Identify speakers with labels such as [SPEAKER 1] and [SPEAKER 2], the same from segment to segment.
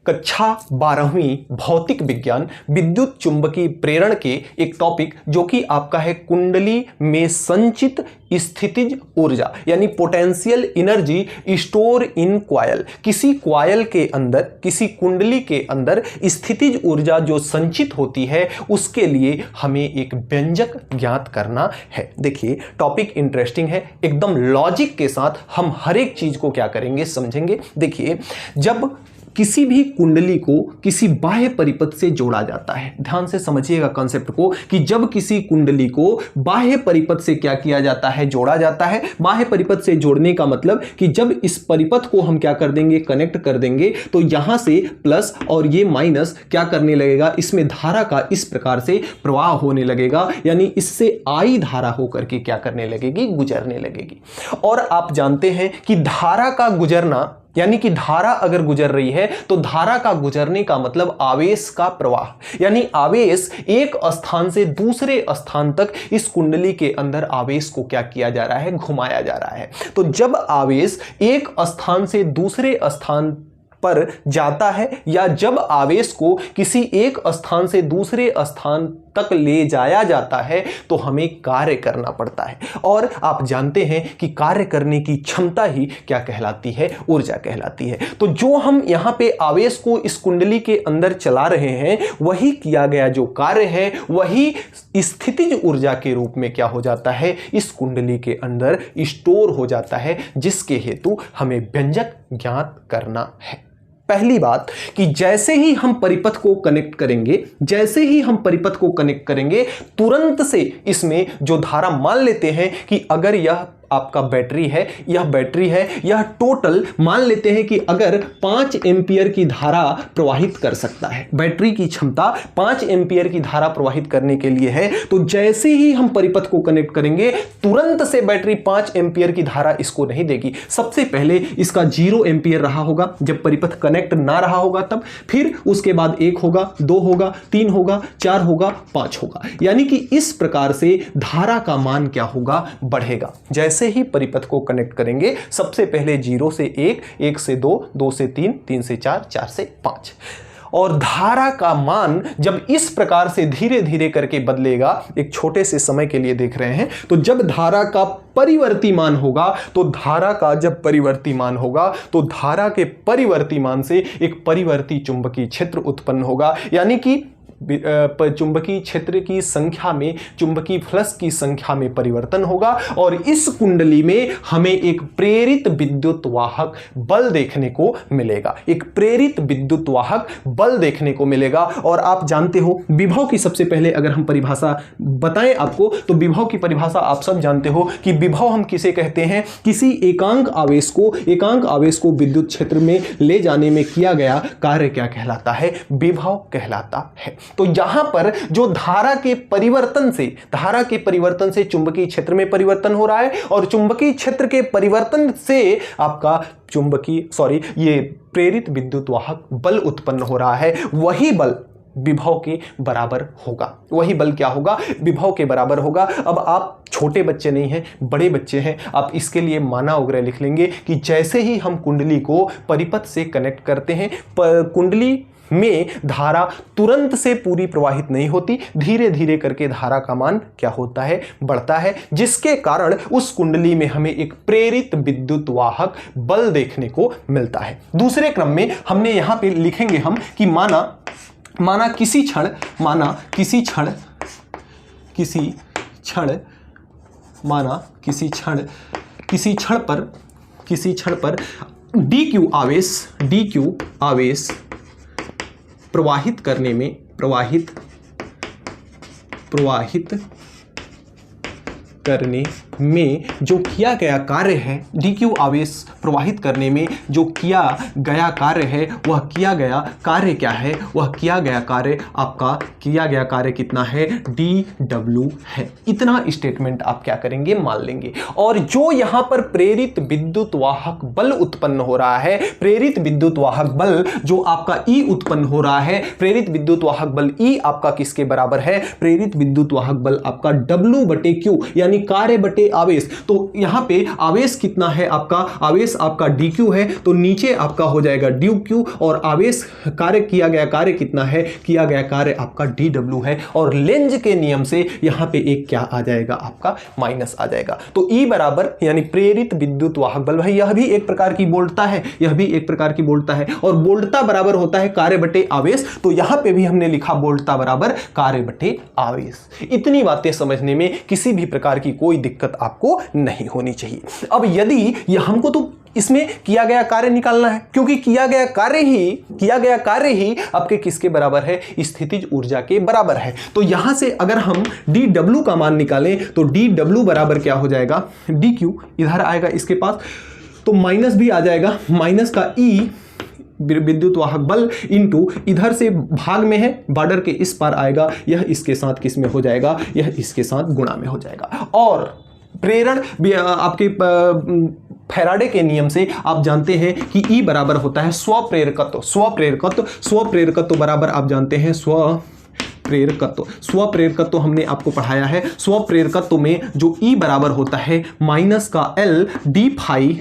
[SPEAKER 1] कक्षा 12वीं भौतिक विज्ञान विद्युत चुंबकीय प्रेरण के एक टॉपिक जो कि आपका है कुंडली में संचित स्थितिज ऊर्जा यानी potential energy store in coil. किसी कॉइल के अंदर, किसी कुंडली के अंदर स्थितिज ऊर्जा जो संचित होती है उसके लिए हमें एक व्यंजक ज्ञात करना है। देखिए टॉपिक इंटरेस्टिंग है, एकदम लॉजिक के साथ हम हर एक चीज को क्या करेंगे समझेंगे। देखिए जब किसी भी कुंडली को किसी बाह्य परिपथ से जोड़ा जाता है, ध्यान से समझिएगा कॉन्सेप्ट को कि जब किसी कुंडली को बाह्य परिपथ से क्या किया जाता है, जोड़ा जाता है। बाह्य परिपथ से जोड़ने का मतलब कि जब इस परिपथ को हम क्या कर देंगे, कनेक्ट कर देंगे, तो यहां से प्लस और ये माइनस क्या करने लगेगा, इसमें धारा का इस प्रकार से प्रवाह होने लगेगा, यानी इससे आई धारा होकर के क्या करने लगेगी, गुजरने लगेगी। और आप जानते हैं कि धारा का गुजरना यानी कि धारा अगर गुजर रही है तो धारा का गुजरने का मतलब आवेश का प्रवाह, यानी आवेश एक स्थान से दूसरे स्थान तक इस कुंडली के अंदर आवेश को क्या किया जा रहा है, घुमाया जा रहा है। तो जब आवेश एक स्थान से दूसरे स्थान पर जाता है या जब आवेश को किसी एक स्थान से दूसरे स्थान तक ले जाया जाता है तो हमें कार्य करना पड़ता है। और आप जानते हैं कि कार्य करने की क्षमता ही क्या कहलाती है, ऊर्जा कहलाती है। तो जो हम यहां पे आवेश को इस कुंडली के अंदर चला रहे हैं वही किया गया जो कार्य है वही स्थितिज ऊर्जा के रूप में क्या हो जाता है, इस कुंडली के अंदर स्टोर हो जाता है, जिसके हेतु हमें व्यंजक ज्ञात करना है। पहली बात कि जैसे ही हम परिपथ को कनेक्ट करेंगे, जैसे ही हम परिपथ को कनेक्ट करेंगे तुरंत से इसमें जो धारा, मान लेते हैं कि अगर यह आपका बैटरी है, यह बैटरी है, यह टोटल मान लेते हैं कि अगर 5 एम्पियर की धारा प्रवाहित कर सकता है, बैटरी की क्षमता 5 एम्पियर की धारा प्रवाहित करने के लिए है, तो जैसे ही हम परिपथ को कनेक्ट करेंगे तुरंत से बैटरी 5 एम्पियर की धारा इसको नहीं देगी। सबसे पहले इसका 0 एम्पियर रहा होगा जब परिपथ कनेक्ट ना रहा होगा तब, फिर उसके बाद 1 होगा, 2 होगा, 3 होगा, 4 होगा, 5 होगा, यानी कि इस प्रकार से धारा का मान क्या होगा, बढ़ेगा। जैसे ही परिपथ को कनेक्ट करेंगे सबसे पहले 0 से 1, 1 से 2, 2 से 3, 3 से 4, 4 से 5, और धारा का मान जब इस प्रकार से धीरे धीरे करके बदलेगा, एक छोटे से समय के लिए देख रहे हैं, तो जब धारा का परिवर्ती मान होगा, तो धारा का जब परिवर्ती मान होगा तो धारा के परिवर्ती मान से एक परिवर्ती चुंबकीय क्षेत्र उत्पन्न होगा, यानी कि चुंबकीय क्षेत्र की संख्या में, चुंबकीय फ्लक्स की संख्या में परिवर्तन होगा और इस कुंडली में हमें एक प्रेरित विद्युत वाहक बल देखने को मिलेगा, एक प्रेरित विद्युत वाहक बल देखने को मिलेगा। और आप जानते हो विभव की, सबसे पहले अगर हम परिभाषा बताएं आपको तो विभव की परिभाषा आप सब जानते हो कि विभव हम किसे कहते हैं, किसी एकांक आवेश को विद्युत क्षेत्र में ले जाने में किया गया कार्य क्या कहलाता है, विभव कहलाता है। तो यहां पर जो धारा के परिवर्तन से चुंबकीय क्षेत्र में परिवर्तन हो रहा है और चुंबकीय क्षेत्र के परिवर्तन से आपका ये प्रेरित विद्युत वाहक बल उत्पन्न हो रहा है, वही बल विभव के बराबर होगा। वही बल क्या होगा, विभव के बराबर होगा। अब आप छोटे बच्चे नहीं हैं, बड़े बच्चे हैं, आप इसके लिए माना वगैरह लिख लेंगे कि जैसे ही हम कुंडली को परिपथ से कनेक्ट करते हैं, कुंडली में धारा तुरंत से पूरी प्रवाहित नहीं होती, धीरे धीरे करके धारा का मान क्या होता है, बढ़ता है, जिसके कारण उस कुंडली में हमें एक प्रेरित विद्युत वाहक बल देखने को मिलता है। दूसरे क्रम में हमने यहां पे लिखेंगे हम कि माना किसी क्षण पर dq आवेश प्रवाहित करने में जो किया गया कार्य है, dq आवेश प्रवाहित करने में जो किया गया कार्य है, वह किया गया कार्य क्या है, वह किया गया कार्य कितना है, dw है। इतना स्टेटमेंट आप क्या करेंगे, मान लेंगे। और जो यहां पर प्रेरित विद्युत वाहक बल उत्पन्न हो रहा है, प्रेरित विद्युत वाहक बल जो आपका E उत्पन्न हो रहा है, प्रेरित विद्युत वाहक बल E आपका किसके बराबर है, प्रेरित विद्युत वाहक बल आपका W/Q यानी कार्य बटे बटे आवेश। तो यहाँ पे आवेश कितना है आपका, आवेश आपका dq है, तो नीचे आपका हो जाएगा dq, और आवेश कार्य किया गया कार्य कितना है, किया गया कार्य आपका dw है, और लेंज के नियम से यहाँ पे एक क्या आ जाएगा आपका माइनस आ जाएगा। तो E बराबर यानी प्रेरित विद्युत वाहक बल, भाई यह भी एक प्रकार की बोल्टता है, यह भी एक प्रकार की बोल्टता है, और बोल्टता बराबर होता है कार्य बटे आवेश। तो यहां पे भी हमने लिखा बोल्टता बराबर कार्य बटे आवेश। इतनी बातें समझने में किसी भी प्रकार की कोई दिक्कत आपको नहीं होनी चाहिए। अब यदि यह हमको तो इसमें किया गया कार्य निकालना है, क्योंकि किया गया कार्य ही आपके किसके बराबर है, स्थितिज ऊर्जा के बराबर है। तो यहां से अगर हम dw का मान निकालें तो dw बराबर क्या हो जाएगा, dq इधर आएगा इसके पास, तो माइनस भी आ जाएगा, माइनस का E विद्युत वाहक बल इंटू इधर से भाग में है, बॉर्डर के इस पार आएगा, यह इसके साथ किस में हो जाएगा, यह इसके साथ गुणा में हो जाएगा। और प्रेरण आपके फैराडे के नियम से आप जानते हैं कि E बराबर होता है स्वप्रेरकत्व बराबर आप जानते हैं स्वप्रेरकत्व हमने आपको पढ़ाया है। स्वप्रेरकत्व में जो E बराबर होता है माइनस का L डी फाई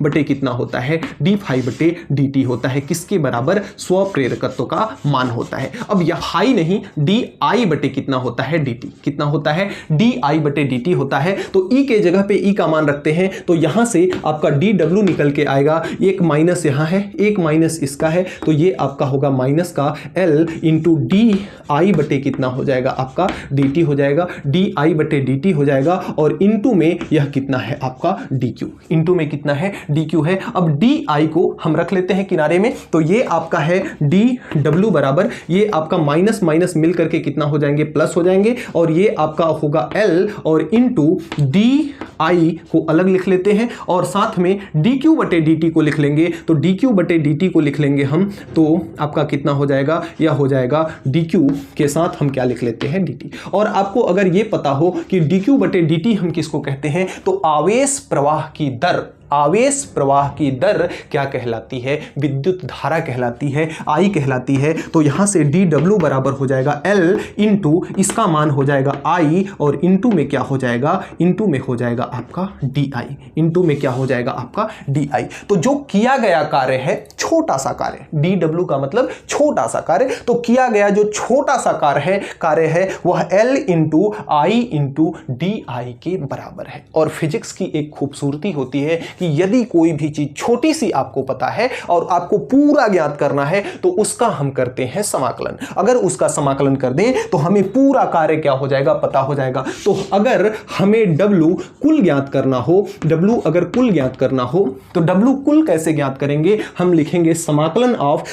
[SPEAKER 1] बटे कितना होता है, डी फाई बटे dt होता है, किसके बराबर, स्वप्रेरकत्व का मान होता है। अब यह फाई नहीं, डी आई बटे कितना होता है, dt कितना होता है, डी आई बटे dt होता है। तो E के जगह पे E का मान रखते हैं, तो यहां से आपका dw निकल के आएगा, एक माइनस यहां है, एक माइनस इसका है, तो ये आपका होगा माइनस का L इंटू डी आई बटे कितना हो जाएगा आपका dt हो जाएगा, डी आई बटे dt हो जाएगा, और इंटू में यह कितना है आपका dq, इंटू में कितना है dq है। अब डी आई को हम रख लेते हैं किनारे में, तो ये आपका है dw बराबर, ये आपका माइनस माइनस मिल करके कितना हो जाएंगे, प्लस हो जाएंगे, और ये आपका होगा L, और इंटू डी आई को अलग लिख लेते हैं, और साथ में dq बटे dt को लिख लेंगे, तो dq बटे dt को लिख लेंगे हम, तो आपका कितना हो जाएगा, यह हो जाएगा dq के साथ हम क्या लिख लेते हैं, dt। और आपको अगर ये पता हो कि dq बटे dt हम किसको कहते हैं, तो आवेश प्रवाह की दर, आवेश प्रवाह की दर क्या कहलाती है, विद्युत धारा कहलाती है, I कहलाती है। तो यहां से dw बराबर हो जाएगा L इंटू इसका मान हो जाएगा I, और इंटू में क्या हो जाएगा, इंटू में हो जाएगा आपका di, इंटू में क्या हो जाएगा आपका di। तो जो किया गया कार्य है छोटा सा कार्य, dw का मतलब छोटा सा कार्य, तो किया गया जो छोटा सा कार्य है वह L into I into di के बराबर है। और फिजिक्स की एक खूबसूरती होती है कि यदि कोई भी चीज छोटी सी आपको पता है और आपको पूरा ज्ञात करना है, तो उसका हम करते हैं समाकलन। अगर उसका समाकलन कर दें तो हमें पूरा कार्य क्या हो जाएगा, पता हो जाएगा। तो अगर हमें W कुल ज्ञात करना हो, W अगर कुल ज्ञात करना हो, तो W कुल कैसे ज्ञात करेंगे, हम लिखेंगे समाकलन ऑफ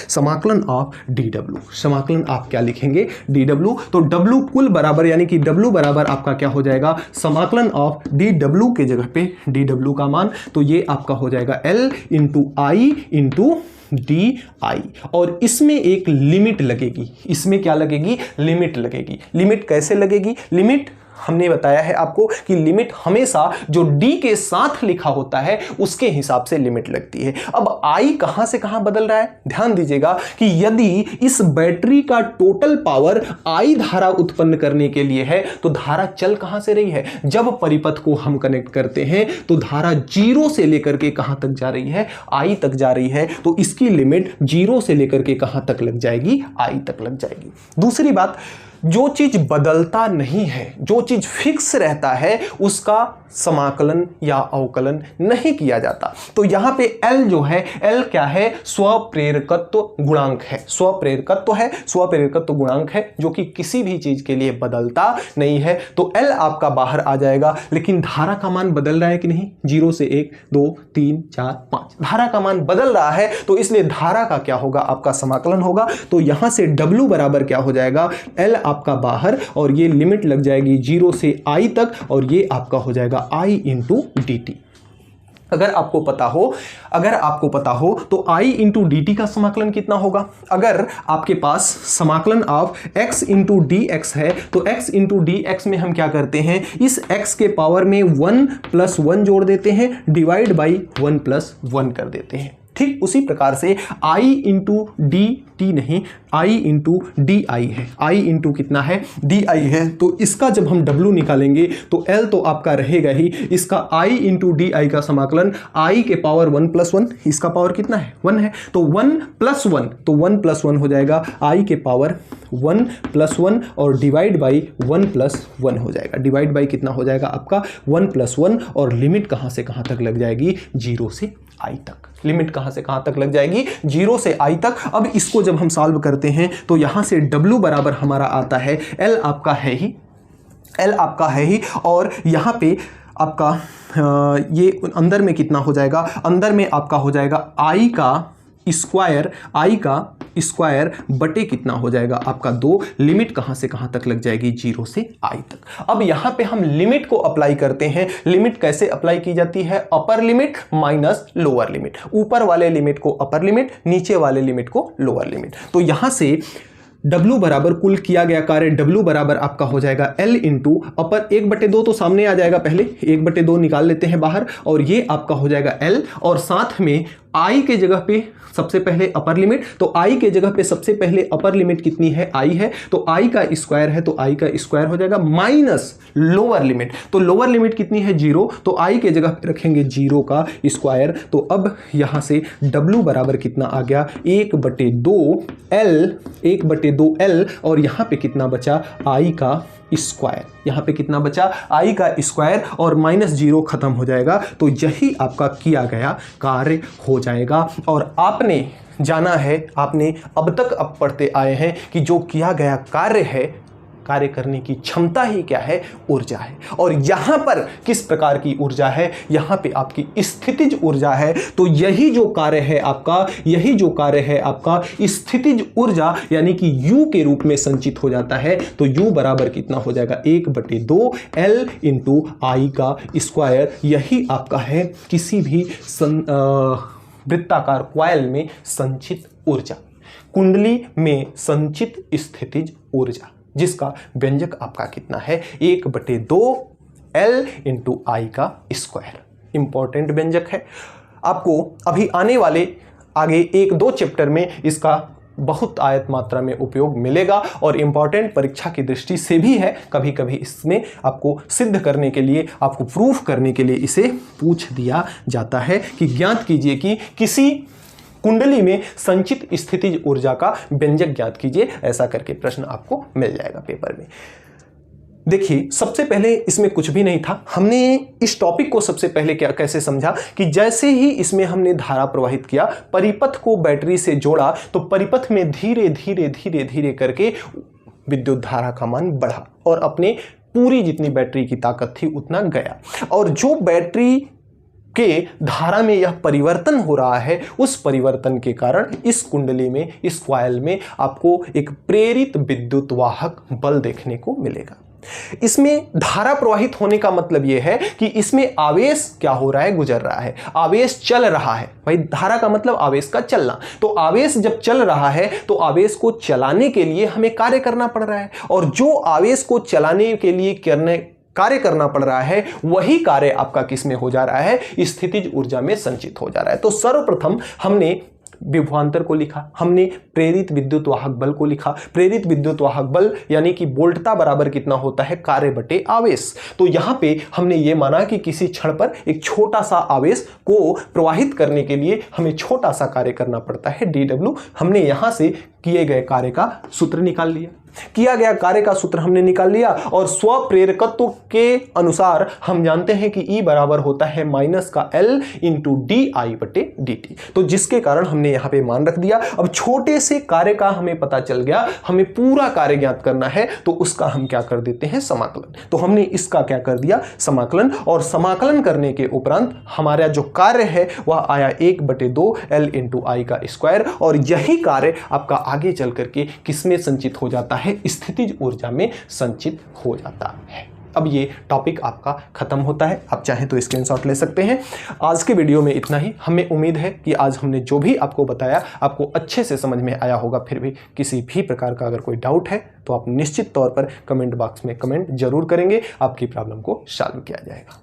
[SPEAKER 1] dW, समाकलन आप क्या लिखेंगे, dW। तो W कुल बराबर यानी कि W बराबर आपका क्या हो जाएगा, समाकलन ऑफ dW के जगह पे dW का मान, तो ये आपका हो जाएगा L into I into D I. और इसमें एक लिमिट लगेगी, इसमें क्या लगेगी, लिमिट लगेगी। लिमिट कैसे लगेगी, लिमिट हमने बताया है आपको कि लिमिट हमेशा जो D के साथ लिखा होता है उसके हिसाब से लिमिट लगती है। अब I कहां से कहां बदल रहा है, ध्यान दीजिएगा कि यदि इस बैटरी का टोटल पावर I धारा उत्पन्न करने के लिए है, तो धारा चल कहां से रही है, जब परिपथ को हम कनेक्ट करते हैं तो धारा 0 से लेकर के कहां तक जा रही है, I तक जा रही है। तो इसकी लिमिट 0 से लेकर के कहां तक लग जाएगी, I तक लग जाएगी। दूसरी बात, जो चीज बदलता नहीं है, जो चीज फिक्स रहता है, उसका समाकलन या अवकलन नहीं किया जाता। तो यहां पे L जो है, L क्या है, स्वप्रेरकत्व गुणांक है, स्वप्रेरकत्व है, स्वप्रेरकत्व गुणांक है, जो कि किसी भी चीज के लिए बदलता नहीं है। तो L आपका बाहर आ जाएगा, लेकिन धारा का मान बदल रहा है कि नहीं, 0 से 1 2 3 4 5 धारा का मान बदल रहा है, तो इसलिए धारा का क्या होगा, आपका समाकलन होगा। तो यहां से W बराबर क्या हो जाएगा, L आपका बाहर, और ये लिमिट लग जाएगी 0 से I तक, और ये आपका हो जाएगा I इंटू dt। अगर आपको पता हो तो I इंटू dt का समाकलन कितना होगा। अगर आपके पास समाकलन ऑफ x इंटू dx है, तो x इंटू dx में हम क्या करते हैं, इस x के पावर में 1 + 1 जोड़ देते हैं, डिवाइड बाई 1 + 1 कर देते हैं। ठीक उसी प्रकार से I इंटू डी टी नहीं, आई इंटू डी आई है, आई इंटू कितना है, डी आई है। तो इसका जब हम डब्ल्यू निकालेंगे तो एल तो आपका रहेगा ही, इसका आई इंटू डी आई का समाकलन आई के पावर 1 + 1, इसका पावर कितना है 1 है, तो 1 + 1, तो 1 + 1 हो जाएगा आई के पावर 1 + 1 और डिवाइड बाई 1 + 1 हो जाएगा, डिवाइड बाई कितना हो जाएगा आपका 1 + 1 और लिमिट कहां से कहां तक लग जाएगी 0 से आई तक, लिमिट कहां से कहां तक लग जाएगी 0 से आई तक। अब इसको जब हम सॉल्व करते हैं तो यहां से W बराबर हमारा आता है L आपका है ही, L आपका है ही, और यहां पे आपका ये अंदर में कितना हो जाएगा, अंदर में आपका हो जाएगा आई का स्क्वायर बटे कितना हो जाएगा आपका 2, लिमिट कहां से कहां तक लग जाएगी 0 से आई तक। अब यहां पे हम लिमिट को अप्लाई करते हैं। लिमिट कैसे अप्लाई की जाती है, upper limit minus lower limit, ऊपर वाले लिमिट को अपर लिमिट, नीचे वाले लिमिट को लोअर लिमिट। तो यहां से W बराबर कुल किया गया कार्य W बराबर आपका हो जाएगा L इंटू अपर 1/2 तो सामने आ जाएगा, पहले 1/2 निकाल लेते हैं बाहर, और ये आपका हो जाएगा L, और साथ में I के जगह पे सबसे पहले अपर लिमिट, तो I के जगह पे सबसे पहले अपर लिमिट कितनी है I है, तो I का स्क्वायर है, तो I का स्क्वायर हो जाएगा माइनस लोअर लिमिट, तो लोअर लिमिट कितनी है 0, तो I के जगह पे रखेंगे 0 का स्क्वायर। तो अब यहां से W बराबर कितना आ गया 1/2 L, और यहां पे कितना बचा I का स्क्वायर, यहां पे कितना बचा I का स्क्वायर, और -0 खत्म हो जाएगा। तो यही आपका किया गया कार्य हो जाएगा। और आपने जाना है, आपने अब तक अब पढ़ते आए हैं कि जो किया गया कार्य है, कार्य करने की क्षमता ही क्या है, ऊर्जा है। और यहां पर किस प्रकार की ऊर्जा है, यहां पे आपकी स्थितिज ऊर्जा है। तो यही जो कार्य है आपका, यही जो कार्य है आपका स्थितिज ऊर्जा, यानी कि U के रूप में संचित हो जाता है। तो U बराबर कितना हो जाएगा 1/2 L इंटू आई का स्क्वायर। यही आपका है किसी भी वृत्ताकार कॉइल में संचित ऊर्जा, कुंडली में संचित स्थितिज ऊर्जा, जिसका व्यंजक आपका कितना है 1/2 L इंटू आई का स्क्वायर। इंपॉर्टेंट व्यंजक है, आपको अभी आने वाले आगे 1-2 चैप्टर में इसका बहुत आयत मात्रा में उपयोग मिलेगा, और इंपॉर्टेंट परीक्षा की दृष्टि से भी है। कभी कभी इसमें आपको सिद्ध करने के लिए, आपको प्रूफ करने के लिए इसे पूछ दिया जाता है कि ज्ञात कीजिए कि किसी कुंडली में संचित स्थितिज ऊर्जा का व्यंजक ज्ञात कीजिए, ऐसा करके प्रश्न आपको मिल जाएगा पेपर में। देखिए, सबसे पहले इसमें कुछ भी नहीं था। हमने इस टॉपिक को सबसे पहले कैसे समझा कि जैसे ही इसमें हमने धारा प्रवाहित किया, परिपथ को बैटरी से जोड़ा, तो परिपथ में धीरे धीरे धीरे धीरे करके विद्युत धारा का मान बढ़ा और अपने पूरी जितनी बैटरी की ताकत थी उतना गया। और जो बैटरी के धारा में यह परिवर्तन हो रहा है, उस परिवर्तन के कारण इस कुंडली में, इस कॉइल में आपको एक प्रेरित विद्युत वाहक बल देखने को मिलेगा। इसमें धारा प्रवाहित होने का मतलब यह है कि इसमें आवेश क्या हो रहा है, गुजर रहा है, आवेश चल रहा है। भाई, धारा का मतलब आवेश का चलना। तो आवेश जब चल रहा है तो आवेश को चलाने के लिए हमें कार्य करना पड़ रहा है, और जो आवेश को चलाने के लिए कार्य करना पड़ रहा है, वही कार्य आपका किस में हो जा रहा है, स्थितिज ऊर्जा में संचित हो जा रहा है। तो सर्वप्रथम हमने विभवांतर को लिखा, हमने प्रेरित विद्युत वाहक बल को लिखा। प्रेरित विद्युत वाहक बल यानी कि वोल्टता बराबर कितना होता है, कार्य बटे आवेश। तो यहां पे हमने ये माना कि किसी क्षण पर एक छोटा सा आवेश को प्रवाहित करने के लिए हमें छोटा सा कार्य करना पड़ता है, dw। हमने यहां से किए गए कार्य का सूत्र निकाल लिया, किया गया कार्य का सूत्र हमने निकाल लिया, और स्वप्रेरकत्व के अनुसार हम जानते हैं कि E बराबर होता है माइनस का L इंटू di/dt। तो जिसके कारण हमने यहां पे मान रख दिया। अब छोटे से कार्य का हमें पता चल गया, हमें पूरा कार्य ज्ञात करना है, तो उसका हम क्या कर देते हैं, समाकलन। तो हमने इसका क्या कर दिया, समाकलन, और समाकलन करने के उपरांत हमारा जो कार्य है वह आया 1/2 L इंटू आई का स्क्वायर। और यही कार्य आपका आगे चल करके किसमें संचित हो जाता है, स्थितिज ऊर्जा में संचित हो जाता है। अब ये टॉपिक आपका खत्म होता है, आप चाहें तो स्क्रीनशॉट ले सकते हैं। आज के वीडियो में इतना ही। हमें उम्मीद है कि आज हमने जो भी आपको बताया आपको अच्छे से समझ में आया होगा। फिर भी किसी भी प्रकार का अगर कोई डाउट है तो आप निश्चित तौर पर कमेंट बॉक्स में कमेंट जरूर करेंगे, आपकी प्रॉब्लम को सॉल्व किया जाएगा।